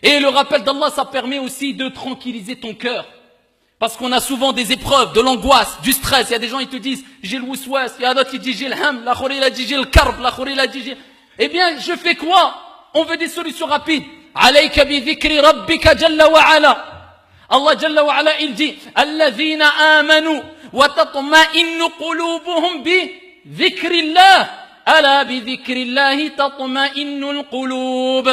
Et le rappel d'Allah, ça permet aussi de tranquilliser ton cœur. Parce qu'on a souvent des épreuves, de l'angoisse, du stress. Il y a des gens, ils te disent, j'ai le wouswas. Il y a d'autres qui disent, j'ai le ham. La khori, il a dit, j'ai le karb. La khori, il a dit, j'ai... Eh bien, je fais quoi? On veut des solutions rapides. Alayka bi dhikri rabbika jalla wa ala. Allah jalla wa ala, il dit, alladhina amanu wa tatma'innu qulubuhum bi dhikrillah. Ala bi dhikrillahi tatma'innul qulub.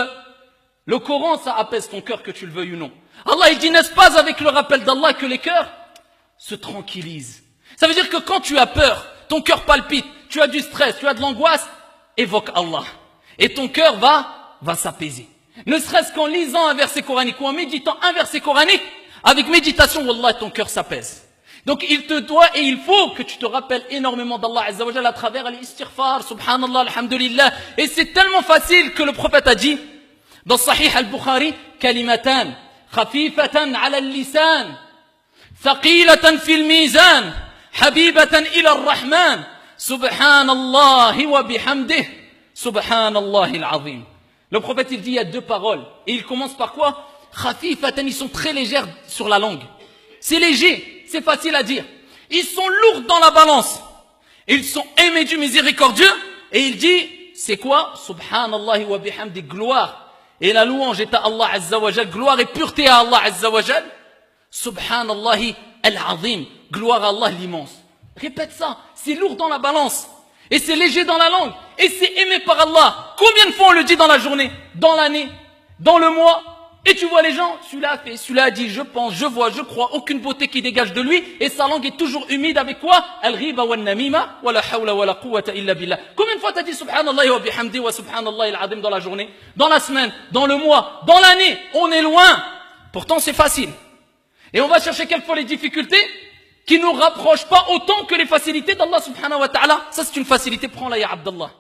Le Coran, ça apaise ton cœur, que tu le veuilles ou non. Allah, il dit, n'est-ce pas avec le rappel d'Allah que les cœurs se tranquillisent? Ça veut dire que quand tu as peur, ton cœur palpite, tu as du stress, tu as de l'angoisse, évoque Allah. Et ton cœur va s'apaiser. Ne serait-ce qu'en lisant un verset coranique ou en méditant un verset coranique, avec méditation, Wallah, ton cœur s'apaise. Donc il te doit et il faut que tu te rappelles énormément d'Allah Azza wa Jalla à travers l'istighfar, subhanallah, alhamdulillah. Et c'est tellement facile que le prophète a dit, dans Sahih al-Bukhari, kalimatan, khafifatan ala al-lisan, thaqilatan fil mizan, habibatan ila ar-Rahman, subhanallahi wa bihamdih, subhanallahi al-azim. Le prophète, il dit, il y a deux paroles. Et il commence par quoi? Khafifatan, ils sont très légères sur la langue. C'est léger, c'est facile à dire. Ils sont lourds dans la balance. Ils sont aimés du miséricordieux. Et il dit, c'est quoi? Subhanallahi wa bihamdi, gloire. Et la louange est à Allah Azza wa Jal, gloire et pureté à Allah Azza wa Jal. Subhanallahi al-azim, gloire à Allah l'immense. Répète ça, c'est lourd dans la balance. Et c'est léger dans la langue. Et c'est aimé par Allah. Combien de fois on le dit dans la journée, dans l'année, dans le mois? Et tu vois les gens, celui-là a fait, celui-là a dit, je pense, je vois, je crois, aucune beauté qui dégage de lui, et sa langue est toujours humide avec quoi? Al-ghiba wa namima, wa la hawla wa la quwwata illa billah. Combien de fois t'as dit subhanallah wa bihamdi wa subhanallah al-azim dans la journée, dans la semaine, dans le mois, dans l'année? On est loin. Pourtant c'est facile. Et on va chercher quelquefois les difficultés qui nous rapprochent pas autant que les facilités d'Allah subhanahu wa ta'ala. Ça c'est une facilité, prends-la ya Abdallah.